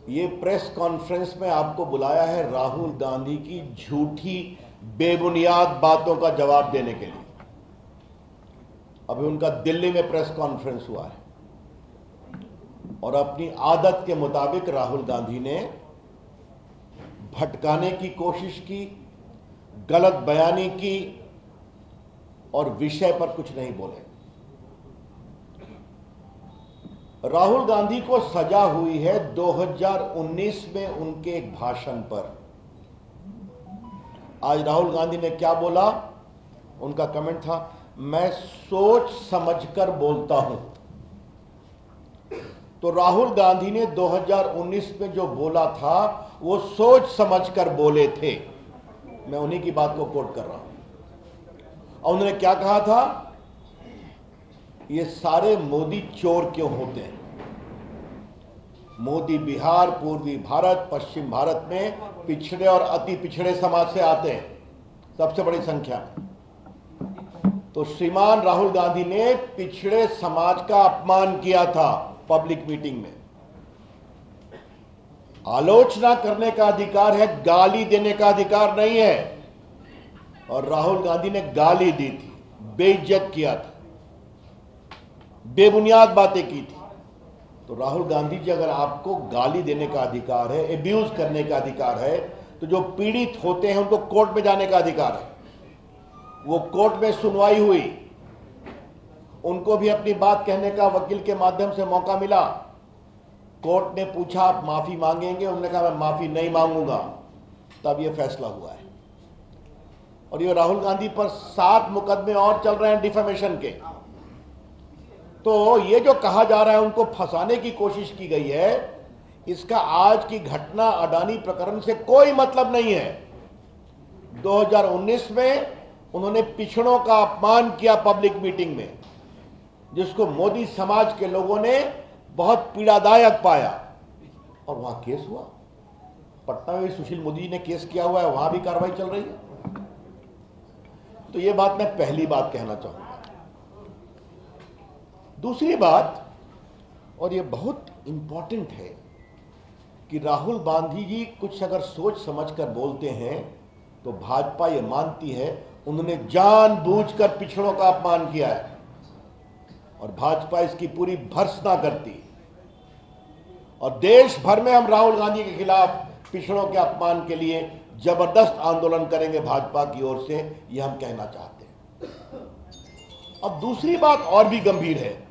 ये press conference में आपको बुलाया है राहुल गांधी की झूठी बेबुनियाद बातों का जवाब देने के लिए। अभी उनका दिल्ली में प्रेस कॉन्फ्रेंस हुआ है और अपनी आदत के मुताबिक राहुल गांधी ने भटकाने की कोशिश की, गलत बयानी की और विषय पर कुछ नहीं बोले। राहुल गांधी को सजा हुई है 2019 में उनके एक भाषण पर। आज राहुल गांधी ने क्या बोला? उनका कमेंट था, मैं सोच समझकर बोलता हूं। तो राहुल गांधी ने 2019 में जो बोला था वो सोच समझकर बोले थे। मैं उन्हीं की बात को कोट कर रहा हूं। और उन्होंने क्या कहा था? ये सारे मोदी चोर क्यों होते हैं? मोदी बिहार, पूर्वी भारत, पश्चिम भारत में पिछड़े और अति पिछड़े समाज से आते हैं, सबसे बड़ी संख्या में। तो श्रीमान राहुल गांधी ने पिछड़े समाज का अपमान किया था पब्लिक मीटिंग में। आलोचना करने का अधिकार है, गाली देने का अधिकार नहीं है। और राहुल गांधी ने गाली दी थी, बेइज्जत किया था, बेबुनियाद बातें की थी। तो राहुल गांधी जी, अगर आपको गाली देने का अधिकार है, एब्यूज करने का अधिकार है, तो जो पीड़ित होते हैं उनको कोर्ट में जाने का अधिकार है। वो कोर्ट में सुनवाई हुई, उनको भी अपनी बात कहने का वकील के माध्यम से मौका मिला। कोर्ट ने पूछा आप माफी मांगेंगे? उन्होंने कहा मैं माफी नहीं मांगूंगा। तब यह फैसला हुआ है। और ये राहुल गांधी पर 7 मुकदमे और चल रहे हैं डिफेमेशन के। तो ये जो कहा जा रहा है उनको फंसाने की कोशिश की गई है, इसका आज की घटना अडानी प्रकरण से कोई मतलब नहीं है। 2019 में उन्होंने पिछड़ों का अपमान किया पब्लिक मीटिंग में, जिसको मोदी समाज के लोगों ने बहुत पीड़ादायक पाया। और वहां केस हुआ। पटना में सुशील मोदी ने केस किया हुआ है, वहां भी कार्रवाई चल रही है। तो ये बात मैं पहली बात कहना चाहूंगा। दूसरी बात, और ये बहुत इंपॉर्टेंट है, कि राहुल गांधी जी कुछ अगर सोच समझकर बोलते हैं तो भाजपा ये मानती है उन्होंने जानबूझकर पिछड़ों का अपमान किया है और भाजपा इसकी पूरी भर्त्सना करती। और देश भर में हम राहुल गांधी के खिलाफ पिछड़ों के अपमान के लिए जबरदस्त आंदोलन करेंगे भाजपा की ओर से, ये हम कहना चाहते हैं। अब दूसरी बात और भी गंभीर है।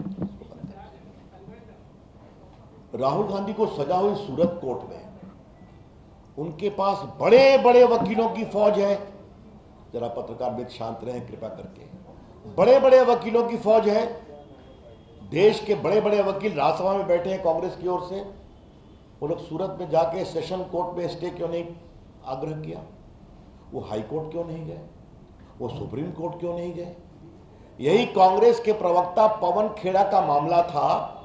राहुल गांधी को सजा हुई सूरत कोर्ट में, उनके पास बड़े बड़े वकीलों की फौज है। जरा पत्रकार मित्र शांत रहें कृपा करके। बड़े बड़े वकीलों की फौज है। देश के बड़े बड़े वकील राज्यसभा में बैठे हैं कांग्रेस की ओर से। वो लोग सूरत में जाके सेशन कोर्ट में स्टे क्यों नहीं आग्रह किया? वो हाई कोर्ट क्यों नहीं गए? वो सुप्रीम कोर्ट क्यों नहीं गए? यही कांग्रेस के प्रवक्ता पवन खेड़ा का मामला था।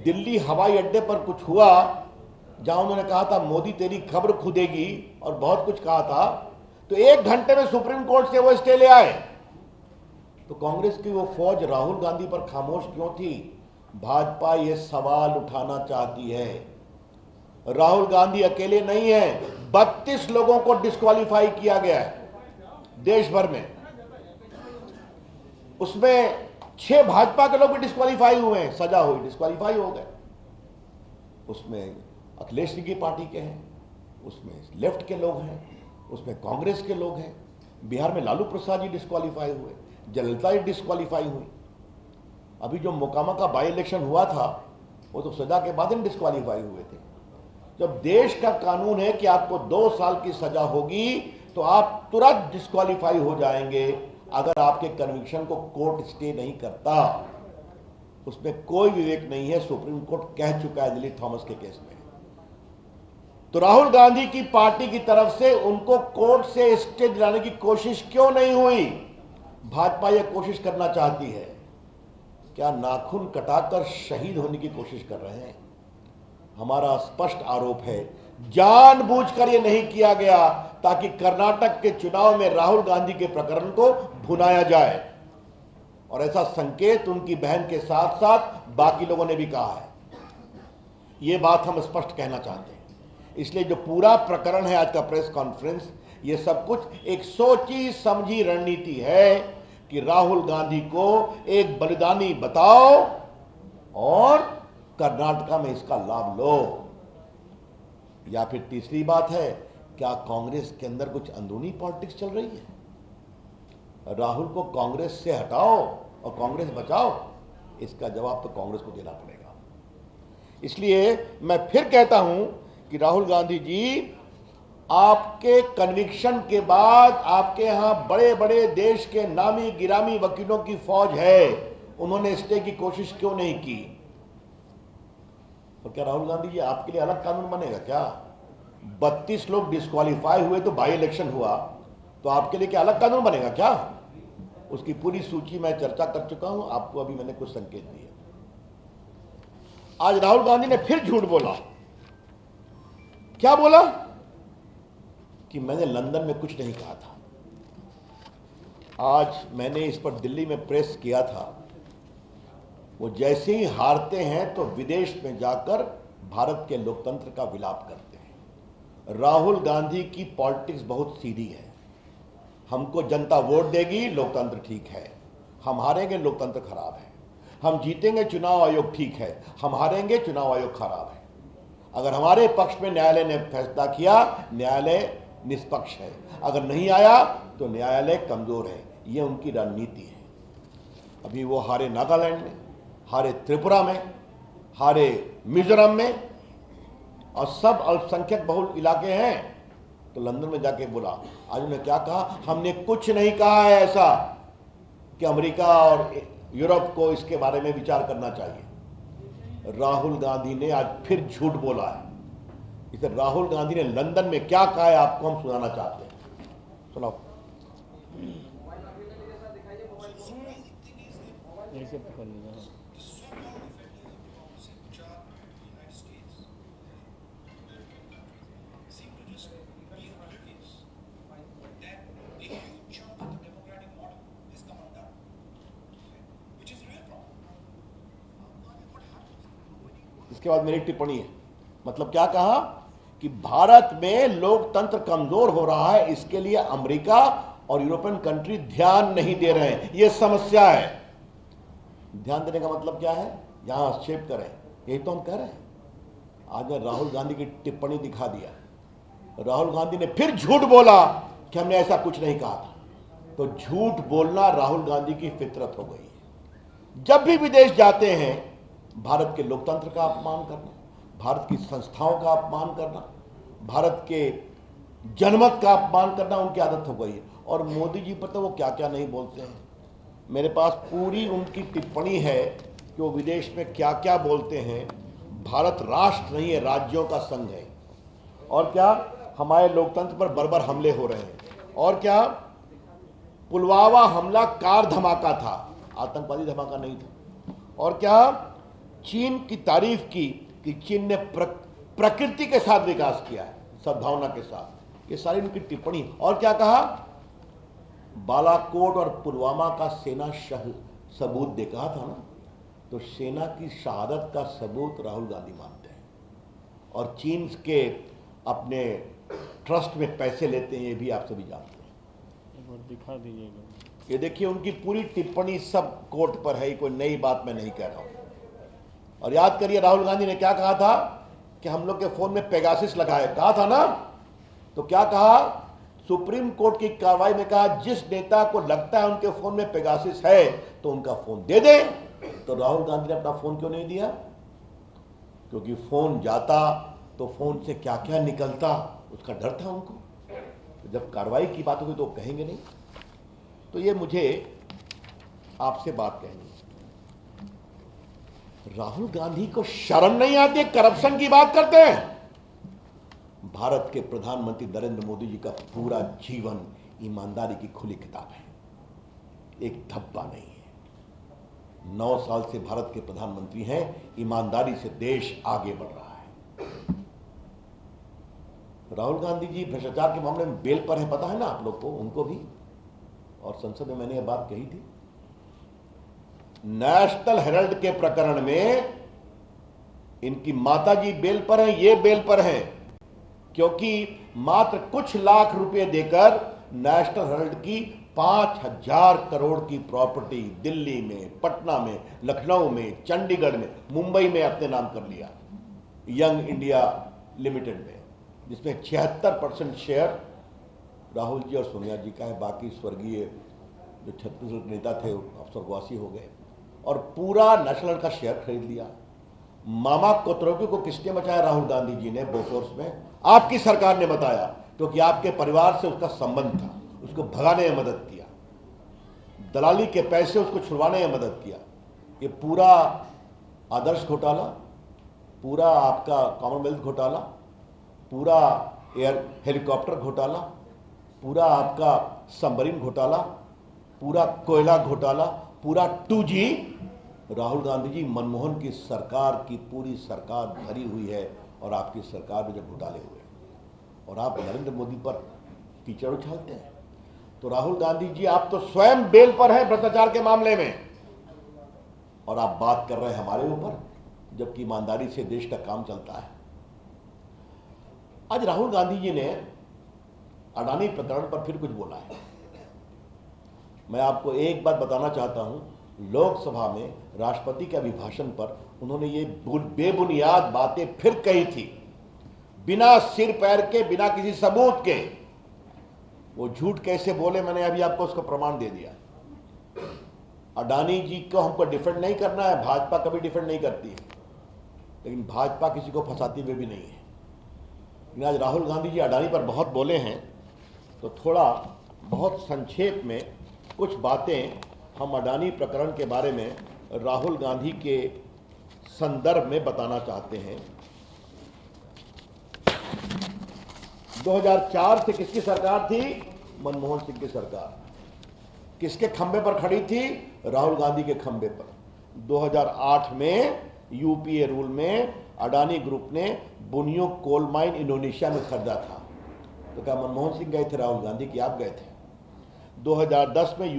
दिल्ली हवाई अड्डे पर कुछ हुआ जहां उन्होंने कहा था मोदी तेरी खबर खुदेगी और बहुत कुछ कहा था। तो 1 घंटे में सुप्रीम कोर्ट से वो स्टे ले आए। तो कांग्रेस की वो फौज राहुल गांधी पर खामोश क्यों थी? भाजपा ये सवाल उठाना चाहती है। राहुल गांधी अकेले नहीं है, 32 लोगों को डिस्क्वालीफाई किया गया है देश भर में। उसमें 6 भाजपा के लोग भी डिस्क्वालीफाई हुए हैं, सजा हुई, डिस्क्वालीफाई हो गए। उसमें अखिलेश सिंह की पार्टी के हैं, उसमें लेफ्ट के लोग हैं, उसमें कांग्रेस के लोग हैं। बिहार में लालू प्रसाद जी डिस्क्वालीफाई हुए, जयललिता जी डिस्क्वालीफाई हुई। अभी जो मोकामा का बाई इलेक्शन हुआ था वो तो सजा के बाद ही डिस्क्वालीफाई हुए थे। जब देश का कानून है कि आपको 2 साल की सजा होगी तो आप तुरंत डिस्क्वालीफाई हो जाएंगे अगर आपके कन्विक्शन को कोर्ट स्टे नहीं करता। उसमें कोई विवेक नहीं है, सुप्रीम कोर्ट कह चुका है दिलीप थॉमस के केस में। तो राहुल गांधी की पार्टी की तरफ से उनको कोर्ट से स्टे दिलाने की कोशिश क्यों नहीं हुई? भाजपा यह कोशिश करना चाहती है। क्या नाखून कटाकर शहीद होने की कोशिश कर रहे हैं? हमारा स्पष्ट आरोप है जानबूझकर यह नहीं किया गया ताकि कर्नाटक के चुनाव में राहुल गांधी के प्रकरण को भुनाया जाए। और ऐसा संकेत उनकी बहन के साथ साथ बाकी लोगों ने भी कहा है। ये बात हम स्पष्ट कहना चाहते हैं। इसलिए जो पूरा प्रकरण है आज का प्रेस कॉन्फ्रेंस, ये सब कुछ एक सोची समझी रणनीति है कि राहुल गांधी को एक बलिदानी बताओ और कर्नाटका में इसका लाभ लो। या फिर तीसरी बात है, क्या कांग्रेस के अंदर कुछ अंदरूनी पॉलिटिक्स चल रही है? राहुल को कांग्रेस से हटाओ और कांग्रेस बचाओ, इसका जवाब तो कांग्रेस को देना पड़ेगा। इसलिए मैं फिर कहता हूं कि राहुल गांधी जी, आपके कन्विक्शन के बाद आपके यहां बड़े बड़े देश के नामी गिरामी वकीलों की फौज है, उन्होंने स्टे की कोशिश क्यों नहीं की? और क्या राहुल गांधी जी आपके लिए अलग कानून बनेगा क्या? 32 लोग डिस्क्वालीफाई हुए तो बाई इलेक्शन हुआ, तो आपके लिए क्या अलग कानून बनेगा क्या? उसकी पूरी सूची मैं चर्चा कर चुका हूं, आपको अभी मैंने कुछ संकेत दिए। आज राहुल गांधी ने फिर झूठ बोला। क्या बोला? कि मैंने लंदन में कुछ नहीं कहा था। आज मैंने इस पर दिल्ली में प्रेस किया था। वो जैसे ही हारते हैं तो विदेश में जाकर भारत के लोकतंत्र का विलाप करते हैं। राहुल गांधी की पॉलिटिक्स बहुत सीधी है। हमको जनता वोट देगी, लोकतंत्र ठीक है। हम हारेंगे, लोकतंत्र खराब है। हम जीतेंगे, चुनाव आयोग ठीक है। हम हारेंगे, चुनाव आयोग खराब है। अगर हमारे पक्ष में न्यायालय ने फैसला किया, न्यायालय निष्पक्ष है। अगर नहीं आया तो न्यायालय कमजोर है। यह उनकी रणनीति है। अभी वो हारे नागालैंड में, हारे त्रिपुरा में, हारे मिजोरम में, और सब अल्पसंख्यक बहुल इलाके हैं। तो लंदन में जाके बोला, आज उन्होंने क्या कहा? हमने कुछ नहीं कहा है ऐसा कि अमेरिका और यूरोप को इसके बारे में विचार करना चाहिए। राहुल गांधी ने आज फिर झूठ बोला है। इसे राहुल गांधी ने लंदन में क्या कहा है आपको हम सुनाना चाहते हैं। सुनाओ। इसके बाद मेरी टिप्पणी है। मतलब क्या कहा? कि भारत में लोकतंत्र कमजोर हो रहा है, इसके लिए अमेरिका और यूरोपियन कंट्री ध्यान नहीं दे रहे हैं। यह समस्या है। ध्यान देने का मतलब क्या है? यहां हस्तक्षेप करें, यही तो हम कह रहे हैं। आज मैं राहुल गांधी की टिप्पणी दिखा दिया। राहुल गांधी ने फिर झूठ बोला कि हमने ऐसा कुछ नहीं कहा था। तो झूठ बोलना राहुल गांधी की फितरत हो गई है। जब भी विदेश जाते हैं, भारत के लोकतंत्र का अपमान करना, भारत की संस्थाओं का अपमान करना, भारत के जनमत का अपमान करना उनकी आदत हो गई है। और मोदी जी पर तो वो क्या क्या नहीं बोलते हैं। मेरे पास पूरी उनकी टिप्पणी है कि वो विदेश में क्या क्या बोलते हैं। भारत राष्ट्र नहीं है, राज्यों का संघ है। और क्या हमारे लोकतंत्र पर बर्बर हमले हो रहे हैं। और क्या पुलवामा हमला कार धमाका था, आतंकवादी धमाका नहीं था। और क्या चीन की तारीफ की कि चीन ने प्रकृति के साथ विकास किया है, सद्भावना के साथ। ये सारी उनकी टिप्पणी। और क्या कहा? बालाकोट और पुलवामा का सेना सबूत दे कहा था ना। तो सेना की शहादत का सबूत राहुल गांधी मानते हैं। और चीन के अपने ट्रस्ट में पैसे लेते हैं, ये भी आप सभी जानते हैं। एक बार दिखा दीजिएगा। ये देखिए उनकी पूरी टिप्पणी सब कोर्ट पर है, कोई नई बात मैं नहीं कह रहा हूं। और याद करिए राहुल गांधी ने क्या कहा था कि हम लोग के फोन में पेगासिस लगाए, कहा था ना। तो क्या कहा? सुप्रीम कोर्ट की कार्रवाई में कहा जिस नेता को लगता है उनके फोन में पेगासिस है तो उनका फोन दे दे। तो राहुल गांधी ने अपना फोन क्यों नहीं दिया? क्योंकि फोन जाता तो फोन से क्या क्या निकलता, उसका डर था उनको। तो जब कार्रवाई की बात होगी तो कहेंगे नहीं। तो ये मुझे आपसे बात कहनी है, राहुल गांधी को शर्म नहीं आती? करप्शन की बात करते हैं। भारत के प्रधानमंत्री नरेंद्र मोदी जी का पूरा जीवन ईमानदारी की खुली किताब है, एक धब्बा नहीं है। 9 साल से भारत के प्रधानमंत्री हैं, ईमानदारी से देश आगे बढ़ रहा है। राहुल गांधी जी भ्रष्टाचार के मामले में बेल पर है, पता है ना आप लोग को, उनको भी। और संसद में मैंने यह बात कही थी। नेशनल हेराल्ड के प्रकरण में इनकी माताजी बेल पर हैं, ये बेल पर हैं, क्योंकि मात्र कुछ लाख रुपए देकर नेशनल हेराल्ड की 5,000 करोड़ की प्रॉपर्टी दिल्ली में, पटना में, लखनऊ में, चंडीगढ़ में, मुंबई में अपने नाम कर लिया यंग इंडिया लिमिटेड में, जिसमें 76% शेयर राहुल जी और सोनिया जी का है। बाकी स्वर्गीय जो छत्तीसगढ़ के नेता थे अब स्वर्गवासी हो गए, और पूरा नेशनल का शेयर खरीद लिया। मामा कोतरोगी को किसने बचाया? राहुल गांधी जी ने बोफोर्स में, आपकी सरकार ने बताया, क्योंकि आपके परिवार से उसका संबंध था। उसको भगाने में मदद किया, दलाली के पैसे उसको छुड़वाने में मदद किया। ये पूरा आदर्श घोटाला, पूरा आपका कॉमनवेल्थ घोटाला, पूरा एयर हेलीकॉप्टर घोटाला, पूरा आपका सबमरीन घोटाला, पूरा कोयला घोटाला, पूरा 2G राहुल गांधी जी मनमोहन की सरकार की पूरी सरकार भरी हुई है, और आपकी सरकार में जब घोटाले हुए और आप नरेंद्र मोदी पर कीचड़ उछालते हैं। तो राहुल गांधी जी, आप तो स्वयं बेल पर हैं भ्रष्टाचार के मामले में, और आप बात कर रहे हैं हमारे ऊपर, जबकि ईमानदारी से देश का काम चलता है। आज राहुल गांधी जी ने अडानी प्रकरण पर फिर कुछ बोला है। मैं आपको एक बात बताना चाहता हूं, लोकसभा में राष्ट्रपति के अभिभाषण पर उन्होंने ये बेबुनियाद बातें फिर कही थी, बिना सिर पैर के, बिना किसी सबूत के। वो झूठ कैसे बोले, मैंने अभी आपको उसका प्रमाण दे दिया। अडानी जी को हमको डिफेंड नहीं करना है, भाजपा कभी डिफेंड नहीं करती है, लेकिन भाजपा किसी को फंसाती हुए भी नहीं है। लेकिन आज राहुल गांधी जी अडानी पर बहुत बोले हैं, तो थोड़ा बहुत संक्षेप में कुछ बातें हम अडानी प्रकरण के बारे में राहुल गांधी के संदर्भ में बताना चाहते हैं। 2004 से किसकी सरकार थी? मनमोहन सिंह की सरकार। किसके खंबे पर खड़ी थी? राहुल गांधी के खंबे पर। 2008 में यूपीए रूल में अडानी ग्रुप ने बुनियो कोल माइन इंडोनेशिया में खरीदा था, तो क्या मनमोहन सिंह गए थे? राहुल गांधी की आप गए थे। 2010 में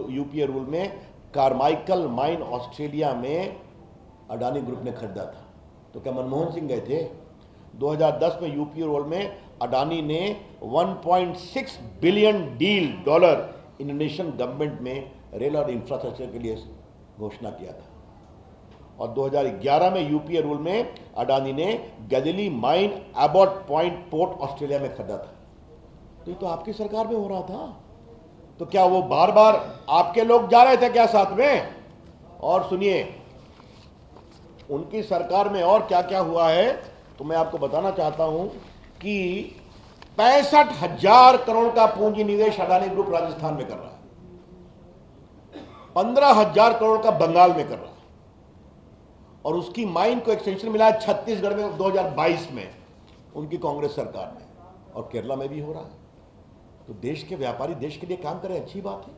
यूपीए रूल में कार्माइकल माइन ऑस्ट्रेलिया में अडानी ग्रुप ने खरीदा था, तो क्या मनमोहन सिंह गए थे? 2010 में यूपीए रूल में अडानी ने 1.6 बिलियन डॉलर इंडोनेशियन गवर्नमेंट में रेल और इंफ्रास्ट्रक्चर के लिए घोषणा किया था। और 2011 में यूपीए रूल में अडानी ने Galilei mine Abbott point port Australia में खरीदा था। तो ये तो आपकी सरकार में हो रहा था। तो क्या वो बार बार आपके लोग जा रहे थे क्या साथ में? और सुनिए, उनकी सरकार में और क्या क्या हुआ है, तो मैं आपको बताना चाहता हूं कि 65,000 करोड़ का पूंजी निवेश अडानी ग्रुप राजस्थान में कर रहा है, 15,000 करोड़ का बंगाल में कर रहा है, और उसकी माइन को एक्सटेंशन मिला है छत्तीसगढ़ में 2022 में उनकी कांग्रेस सरकार में, और केरला में भी हो रहा है। तो देश के व्यापारी देश के लिए काम करें, अच्छी बात है।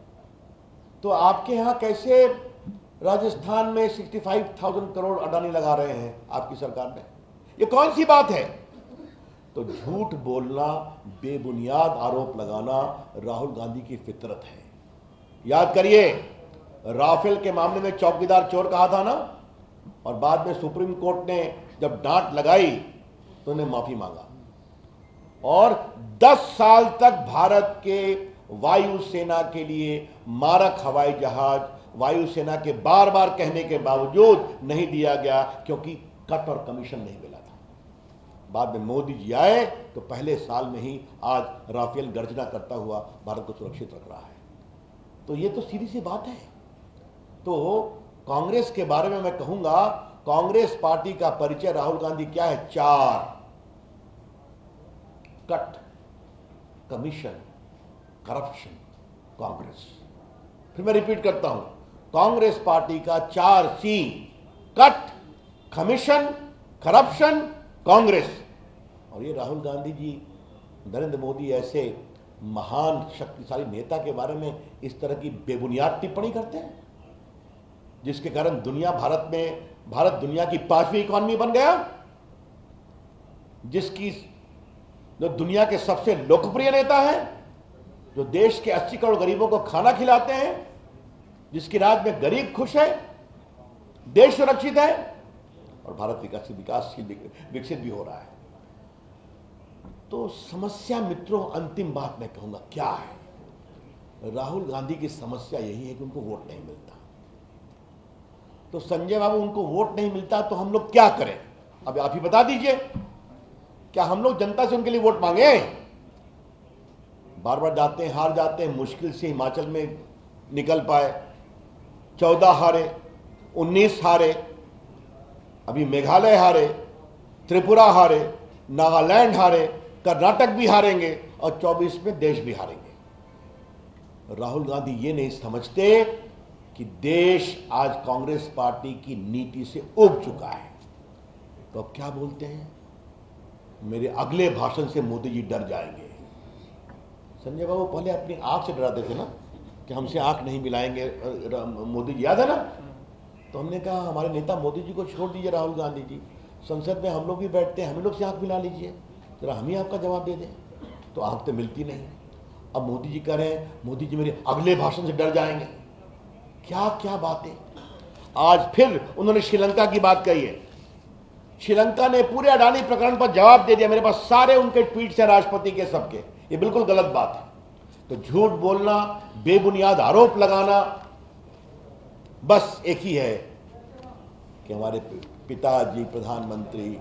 तो आपके यहां कैसे राजस्थान में 65,000 करोड़ अडानी लगा रहे हैं आपकी सरकार में? ये कौन सी बात है? तो झूठ बोलना, बेबुनियाद आरोप लगाना राहुल गांधी की फितरत है। याद करिए, राफेल के मामले में चौकीदार चोर कहा था ना, और बाद में सुप्रीम कोर्ट ने जब डांट लगाई तो उन्हें माफी मांगा, और 10 साल तक भारत के वायुसेना के लिए मारक हवाई जहाज वायुसेना के बार बार कहने के बावजूद नहीं दिया गया, क्योंकि कट और कमीशन नहीं मिला था। बाद में मोदी जी आए तो पहले साल में ही आज राफेल गर्जना करता हुआ भारत को सुरक्षित रख रहा है। तो ये तो सीधी सी बात है। तो कांग्रेस के बारे में मैं कहूंगा, कांग्रेस पार्टी का परिचय राहुल गांधी क्या है? 4: कट, कमीशन, करप्शन, कांग्रेस। फिर मैं रिपीट करता हूं, कांग्रेस पार्टी का 4C: cut, commission, corruption, Congress. और ये राहुल गांधी जी, नरेंद्र मोदी ऐसे महान शक्तिशाली नेता के बारे में इस तरह की बेबुनियाद टिप्पणी करते हैं, जिसके कारण भारत दुनिया की 5वीं इकॉनमी बन गया, जो दुनिया के सबसे लोकप्रिय नेता है, जो देश के 80 करोड़ गरीबों को खाना खिलाते हैं, जिसकी राज में गरीब खुश है, देश सुरक्षित है, और भारत विकासशील विकसित भी हो रहा है। तो समस्या मित्रों, अंतिम बात मैं कहूंगा क्या है, राहुल गांधी की समस्या यही है कि उनको वोट नहीं मिलता। तो संजय बाबू, उनको वोट नहीं मिलता तो हम लोग क्या करें? अब आप ही बता दीजिए, क्या हम लोग जनता से उनके लिए वोट मांगे? बार बार जाते हैं, हार जाते हैं, मुश्किल से हिमाचल में निकल पाए, 14 हारे, 19 हारे, अभी मेघालय हारे, त्रिपुरा हारे, नागालैंड हारे, कर्नाटक भी हारेंगे और 24 में देश भी हारेंगे। राहुल गांधी ये नहीं समझते कि देश आज कांग्रेस पार्टी की नीति से उब चुका है। तो अब क्या बोलते हैं, मेरे अगले भाषण से मोदी जी डर जाएंगे। संजय बाबू पहले अपनी आंख से डराते थे ना कि हमसे आंख नहीं मिलाएंगे मोदी जी, याद है ना? तो हमने कहा हमारे नेता मोदी जी को छोड़ दीजिए, राहुल गांधी जी संसद में हम लोग भी बैठते हैं, हम लोग से आंख मिला लीजिए, जरा हम ही आपका जवाब दे दें। तो आंख तो मिलती नहीं। अब मोदी जी कह रहे हैं मोदी जी मेरे अगले भाषण से डर जाएंगे। क्या क्या बातें। आज फिर उन्होंने श्रीलंका की बात कही है। श्रीलंका ने पूरे अडानी प्रकरण पर जवाब दे दिया, मेरे पास सारे उनके ट्वीट्स हैं राष्ट्रपति के सबके। ये बिल्कुल गलत बात है। तो झूठ बोलना, बेबुनियाद आरोप लगाना, बस एक ही है कि हमारे पिताजी प्रधानमंत्री,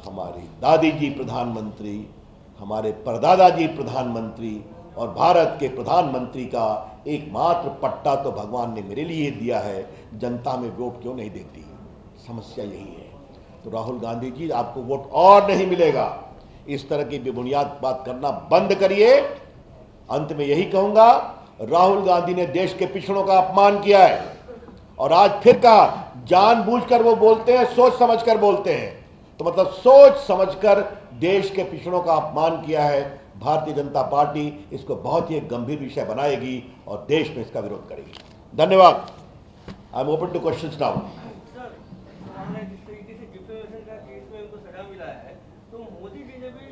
हमारी दादी जी प्रधानमंत्री, हमारे परदादा जी प्रधानमंत्री और भारत के प्रधानमंत्री का एकमात्र पट्टा तो भगवान ने मेरे लिए दिया है, जनता में वोट क्यों नहीं देती? समस्या यही है। तो राहुल गांधी जी, आपको वोट और नहीं मिलेगा। इस तरह की बेबुनियाद बात करना बंद करिए। अंत में यही कहूंगा, राहुल गांधी ने देश के पिछड़ों का अपमान किया है और आज फिर कहा जानबूझकर वो बोलते हैं, सोच समझकर बोलते हैं। तो मतलब सोच समझकर देश के पिछड़ों का अपमान किया है। भारतीय जनता पार्टी इसको बहुत ही एक गंभीर विषय बनाएगी और देश में इसका विरोध करेगी। धन्यवाद। I am open two questions now. तो मोदी जी ने भी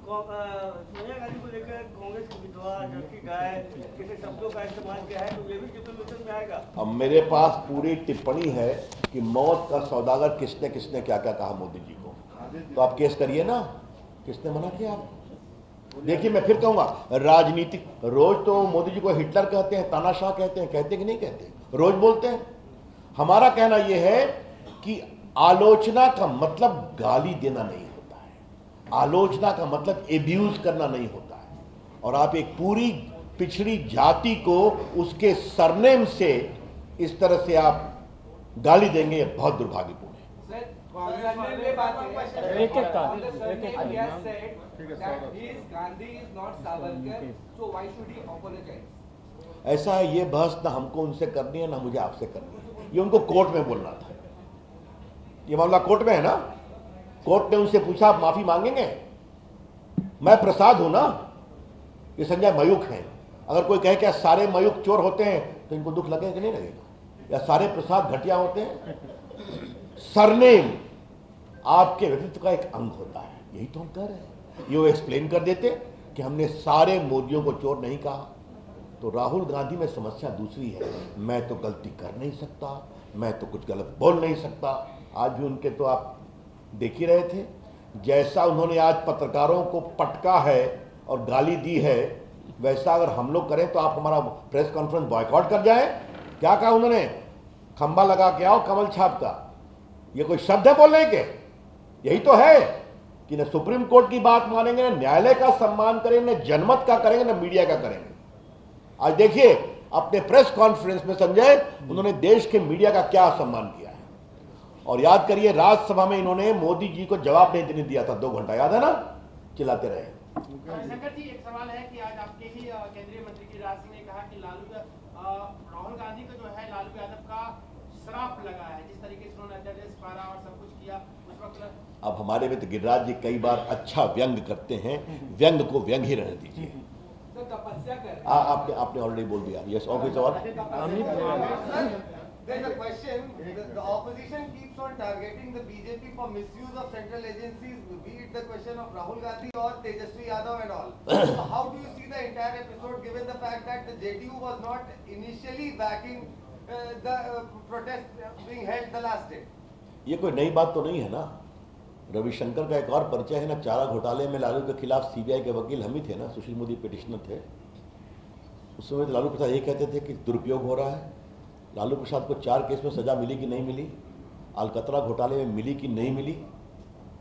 सोनिया गांधी को लेकर कांग्रेस की विधवा जबकि गाय किसी शब्दों का इस्तेमाल किया है, तो ये भी डिफेमेशन में आएगा। अब मेरे पास पूरी टिप्पणी है कि मौत का सौदागर किसने किसने क्या क्या कहा मोदी जी को। तो आप केस करिए ना, किसने मना किया? देखिए मैं फिर कहूंगा, राजनीतिक रोज तो मोदी जी को हिटलर कहते हैं, तानाशाह कहते हैं, कहते कि नहीं कहते? रोज बोलते हैं। हमारा कहना यह है कि आलोचना का मतलब गाली देना नहीं होता है, आलोचना का मतलब एब्यूज करना नहीं होता है। और आप एक पूरी पिछड़ी जाति को उसके सरनेम से इस तरह से आप गाली देंगे, ये बहुत दुर्भाग्यपूर्ण है। ऐसा है, ये बहस ना हमको उनसे करनी है ना मुझे आपसे करनी है, ये उनको कोर्ट में बोलना था। ये मामला कोर्ट में है ना, कोर्ट ने उनसे पूछा आप माफी मांगेंगे? मैं प्रसाद हूं ना, ये संजय मयूख हैं। अगर कोई कहे कि सारे मयूख चोर होते हैं तो इनको दुख लगेगा कि नहीं लगेगा? या सारे प्रसाद घटिया होते हैं? सरनेम आपके व्यक्तित्व का एक अंग होता है, यही तो हम कह रहे हैं। ये वो एक्सप्लेन कर देते कि हमने सारे मोदियों को चोर नहीं कहा। तो राहुल गांधी में समस्या दूसरी है, मैं तो गलती कर नहीं सकता, मैं तो कुछ गलत बोल नहीं सकता। आज भी उनके तो आप देख ही रहे थे, जैसा उन्होंने आज पत्रकारों को पटका है और गाली दी है, वैसा अगर हम लोग करें तो आप हमारा प्रेस कॉन्फ्रेंस बॉयकॉट कर जाए। क्या कहा उन्होंने? खंबा लगा के आओ कमल छाप का। ये कोई शब्द है बोलने के? यही तो है कि न सुप्रीम कोर्ट की बात मानेंगे, न न्यायालय का सम्मान करेंगे, न जनमत का करेंगे, न मीडिया का करेंगे। आज देखिए अपने प्रेस कॉन्फ्रेंस में संजय, उन्होंने देश के मीडिया का क्या सम्मान किया है। और याद करिए राज्यसभा में इन्होंने मोदी जी को जवाब नहीं देने दिया था 2 घंटा, याद है ना? चिल्लाते रहे। शंकर जी, एक सवाल है कि आज आपके ही केंद्रीय मंत्री गिरिराज सिंह ने कहा कि राहुल गांधी का जो है लालू यादव का श्राप लगा है, जिस तरीके से उन्होंने अध्यादेश पारा और सब कुछ किया उस वक्त। अब हमारे में तो गिरिराज जी कई बार अच्छा व्यंग करते हैं, व्यंग को व्यंग ही रहने दीजिए। आपने ऑलरेडी बोल दिया। यस, और कोई सवाल? There's a question. The opposition keeps on targeting the BJP for misuse of central agencies, be it the question of Rahul Gandhi or Tejasvi Yadav and all. So how do you see the entire episode, given the fact that the JDU was not initially backing the protest being held the last day? ये कोई नई बात तो नहीं है ना। रविशंकर का एक और परिचय है ना, चारा घोटाले में लालू के खिलाफ सीबीआई के वकील हम ही थे ना, सुशील मोदी पिटिशनर थे। उस समय तो लालू प्रसाद ये कहते थे कि दुरुपयोग हो रहा है। लालू प्रसाद को 4 केस में सजा मिली कि नहीं मिली, अलकतरा घोटाले में मिली कि नहीं मिली।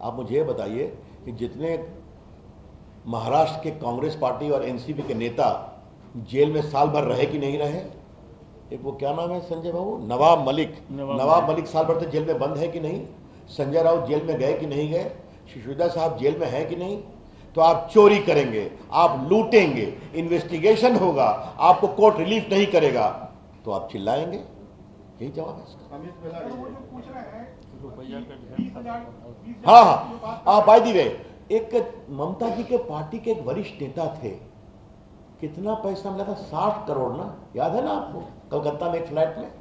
आप मुझे ये बताइए कि जितने महाराष्ट्र के कांग्रेस पार्टी और एनसीपी के नेता जेल में साल भर रहे कि नहीं रहे। एक वो क्या नाम है संजय बाबू, नवाब मलिक साल भर तक जेल में बंद है कि नहीं। संजय राउत जेल में गए कि नहीं गए। सिसोदिया साहब जेल में हैं कि नहीं। तो आप चोरी करेंगे, आप लूटेंगे, इन्वेस्टिगेशन होगा, आपको कोर्ट रिलीफ नहीं करेगा तो आप चिल्लाएंगे। यही जवाब है इसका। हाँ, बाय द वे, एक ममता जी के पार्टी के एक वरिष्ठ नेता थे, कितना पैसा मिला था, 60 करोड़ ना, याद है ना आपको, कलकत्ता में एक फ्लैट में।